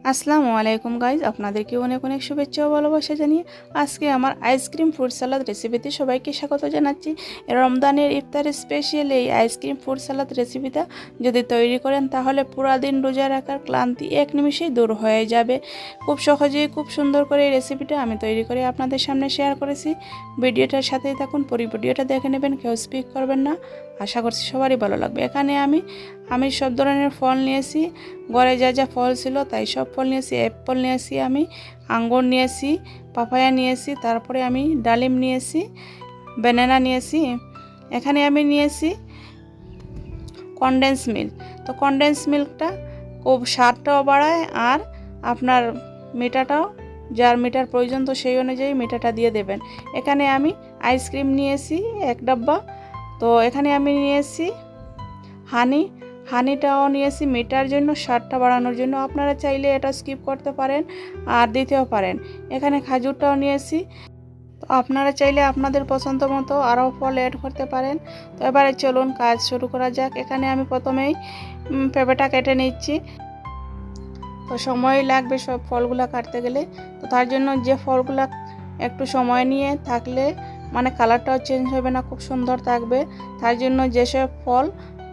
আসসালামু আলাইকুম গাইজ, আপনাদেরকে অনেক অনেক শুভেচ্ছা ও ভালোবাসা জানিয়ে আজকে আমার আইসক্রিম ফ্রুট সালাদ রেসিপিতে সবাইকে স্বাগত জানাচ্ছি। রমজানের ইফতারের স্পেশাল এই আইসক্রিম ফ্রুট সালাদ রেসিপিটা যদি তৈরি করেন তাহলে পুরা দিন রোজা রাখার ক্লান্তি এক নিমিষেই দূর হয়ে যাবে। খুব সহজেই খুব সুন্দর করে এই রেসিপিটা আমি তৈরি করে আপনাদের সামনে শেয়ার করেছি। ভিডিওটার সাথেই থাকুন, পুরো ভিডিওটা দেখে নেবেন, কেউ স্কিপ করবেন না। আশা করছি সবারই ভালো লাগবে। এখানে আমি সব ধরনের ফল নিয়েছি, ঘরে যা যা ফল ছিল তাই সব ফল নিয়েছি। অ্যাপল নিয়েছি, আমি আঙ্গুর নিয়েছি, পাপায়া নিয়েছি, তারপরে আমি ডালিম নিয়েছি, ব্যানানা নিয়েছি। এখানে আমি নিয়েছি কনডেন্স মিল্ক। তো কনডেন্স মিল্কটা খুব স্বাদটাও বাড়ায় আর আপনার মিঠাটাও, যার মিঠার প্রয়োজন তো সেই অনুযায়ী মিঠাটা দিয়ে দেবেন। এখানে আমি আইসক্রিম নিয়েছি 1 ডাব্বা। তো এখানে আমি নিয়েছি হানিটাও নিয়েছি মিঠার জন্য, স্বাদটা বাড়ানোর জন্য। আপনারা চাইলে এটা স্কিপ করতে পারেন আর দিতেও পারেন। এখানে খেজুরটাও নিয়েছি। তো আপনারা চাইলে আপনাদের পছন্দ মতো আরও ফল অ্যাড করতে পারেন। তো এবারে চলুন কাজ শুরু করা যাক। এখানে আমি প্রথমেই পেঁপেটা কেটে নিচ্ছি। তো সময় লাগবে সব ফলগুলো কাটতে গেলে। তো তার জন্য যে ফলগুলো একটু সময় নিয়ে থাকলে মানে কালারটাও চেঞ্জ হবে না, খুব সুন্দর থাকবে। তার জন্য যেসব ফল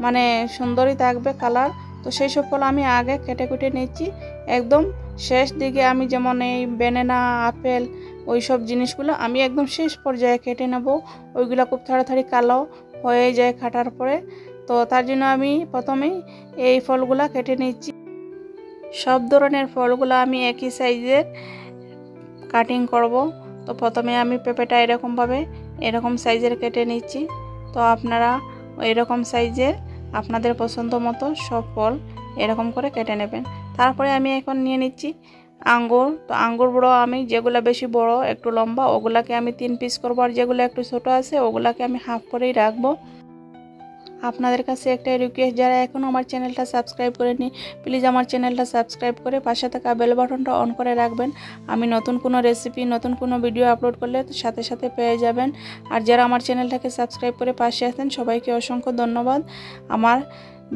মানে সুন্দরই থাকবে কালার, তো সেই সব ফল আমি আগে কেটে কুটে নিচ্ছি। একদম শেষ দিকে আমি যেমন এই ব্যানানা, আপেল, ওই সব জিনিসগুলো আমি একদম শেষ পর্যায়ে কেটে নেব। ওইগুলো খুব তাড়াতাড়ি কালো হয়ে যায় কাটার পরে। তো তার জন্য আমি প্রথমেই এই ফলগুলো কেটে নিচ্ছি। সব ধরনের ফলগুলো আমি একই সাইজের কাটিং করব। তো প্রথমে আমি পেঁপেটা এরকম সাইজের কেটে নিচ্ছি। তো আপনারা এরকম সাইজের আপনাদের পছন্দ মতো সব ফল এরকম করে কেটে নেবেন। তারপরে আমি এখন নিয়ে নিচ্ছি আঙ্গুর। তো আঙ্গুরগুলো আমি যেগুলো বেশি বড় একটু লম্বা ওগুলাকে আমি 3 পিস করবো, আর যেগুলো একটু ছোটো আছে ওগুলাকে আমি হাফ করেই রাখবো। আপনাদের কাছে একটাই রিকোয়েস্ট, যারা এখনও আমার চ্যানেলটা সাবস্ক্রাইব করেনি প্লিজ আমার চ্যানেলটা সাবস্ক্রাইব করে পাশে থাকা বেল বাটনটা অন করে রাখবেন। আমি নতুন কোনো রেসিপি, নতুন কোনো ভিডিও আপলোড করলে সাথে সাথে পেয়ে যাবেন। আর যারা আমার চ্যানেলটাকে সাবস্ক্রাইব করে পাশে আছেন সবাইকে অসংখ্য ধন্যবাদ। আমার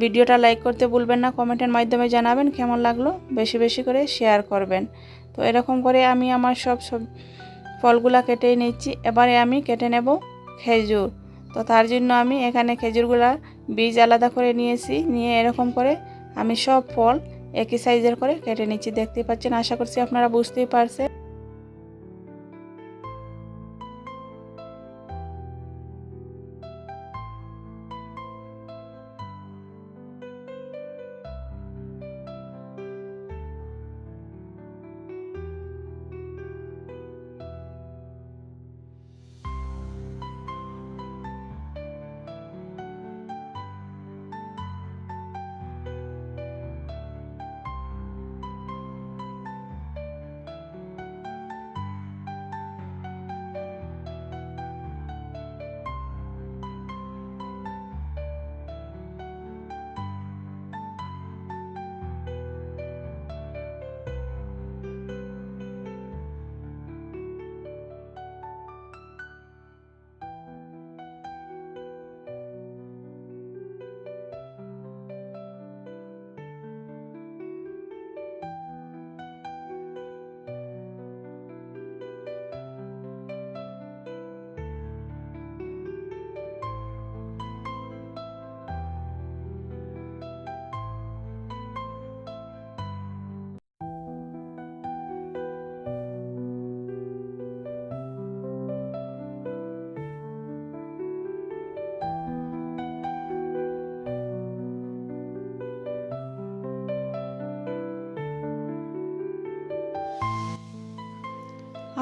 ভিডিওটা লাইক করতে ভুলবেন না, কমেন্টের মাধ্যমে জানাবেন কেমন লাগলো, বেশি বেশি করে শেয়ার করবেন। তো এরকম করে আমি আমার সব ফলগুলা কেটে নিচ্ছি। এবারে আমি কেটে নেব খেজুর। তো তার জন্য আমি এখানে খেজুরগুলা বীজ আলাদা করে নিয়েছি, নিয়ে এরকম করে আমি সব ফল একই সাইজের করে কেটে নিচ্ছি। দেখতেই পাচ্ছেন, আশা করছি আপনারা বুঝতেই পারছেন।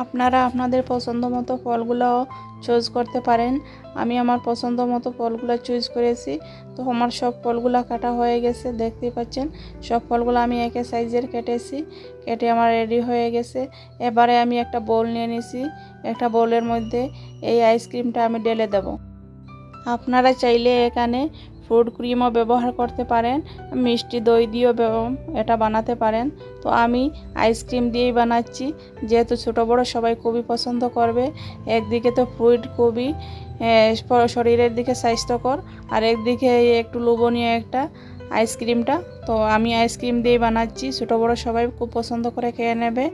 আপনারা আপনাদের পছন্দ মতো ফলগুলো চুজ করতে পারেন। আমি আমার পছন্দ মতো ফলগুলো চুজ করেছি। তো আমার সব ফলগুলো কাটা হয়ে গেছে, দেখতেই পাচ্ছেন। সব ফলগুলো আমি একই সাইজের কেটে আমার রেডি হয়ে গেছে। এবারে আমি একটা বোল নিয়ে নিয়েছি। একটা বোলের মধ্যে এই আইসক্রিমটা আমি ঢেলে দেব। আপনারা চাইলে এখানে ফ্রুট ক্রিমও ব্যবহার করতে পারেন, মিষ্টি দই দিয়েও এটা বানাতে পারেন। তো আমি আইসক্রিম দিয়েই বানাচ্ছি, যেহেতু ছোটো বড়ো সবাই খুবই পছন্দ করবে। একদিকে তো ফ্রুট খুবই শরীরের দিকে স্বাস্থ্যকর, আর একদিকে একটু লোভনীয় একটা আইসক্রিমটা। তো আমি আইসক্রিম দিয়ে বানাচ্ছি, ছোটো বড়ো সবাই খুব পছন্দ করে খেয়ে নেবে।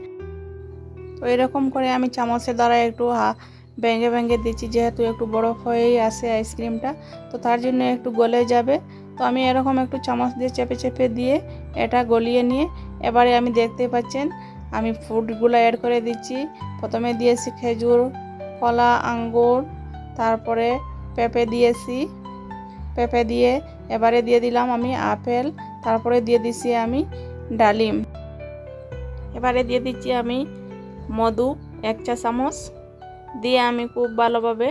তো এরকম করে আমি চামচের দ্বারা একটু ভেঙে ভেঙে দিচ্ছি, যেহেতু একটু বরফ হয়েই আসে আইসক্রিমটা, তো তার জন্য একটু গলে যাবে। তো আমি এরকম একটু চামচ দিয়ে চেপে চেপে দিয়ে এটা গলিয়ে নিয়ে এবারে আমি দেখতে পাচ্ছেন আমি ফ্রুটগুলো অ্যাড করে দিচ্ছি। প্রথমে দিয়েছি খেজুর, কলা, আঙ্গুর, তারপরে পেঁপে দিয়েছি। পেঁপে দিয়ে এবারে দিয়ে দিলাম আমি আপেল, তারপরে দিয়ে দিচ্ছি আমি ডালিম। এবারে দিয়ে দিচ্ছি আমি মধু 1 চা চামচ, দিয়ে আমি খুব ভালোভাবে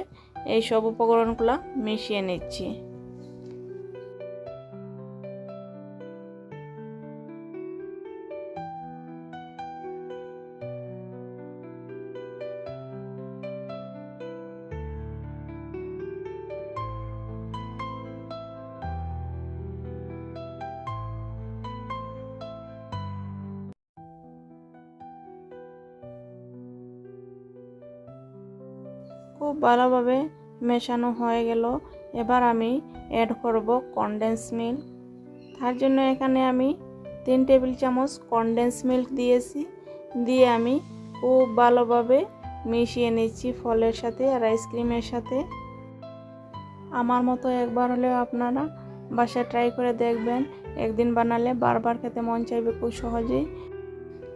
এই সব উপকরণগুলো মিশিয়ে নিচ্ছি। খুব ভালোভাবে মেশানো হয়ে গেল। এবার আমি অ্যাড করব কনডেন্স মিল্ক। তার জন্য এখানে আমি 3 টেবিল চামচ কনডেন্স মিল্ক দিয়েছি, দিয়ে আমি খুব ভালোভাবে মিশিয়ে নিচ্ছি ফলের সাথে আর আইসক্রিমের সাথে। আমার মতো একবার হলেও আপনারা বাসায় ট্রাই করে দেখবেন, একদিন বানালে বারবার খেতে মন চাইবে খুব সহজেই।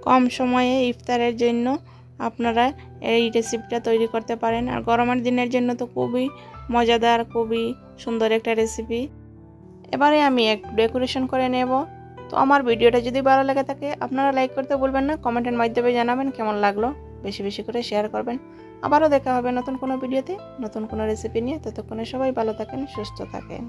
কম সময়ে ইফতারের জন্য আপনারা এই রেসিপিটা তৈরি করতে পারেন, আর গরমের দিনের জন্য তো খুবই মজাদার, খুবই সুন্দর একটা রেসিপি। এবারে আমি একটু ডেকোরেশন করে নেব। তো আমার ভিডিওটা যদি ভালো লাগে থাকে আপনারা লাইক করতে ভুলবেন না, কমেন্টের মাধ্যমে জানাবেন কেমন লাগলো, বেশি বেশি করে শেয়ার করবেন। আবারও দেখা হবে নতুন কোনো ভিডিওতে, নতুন কোনো রেসিপি নিয়ে। ততক্ষণে সবাই ভালো থাকেন, সুস্থ থাকেন।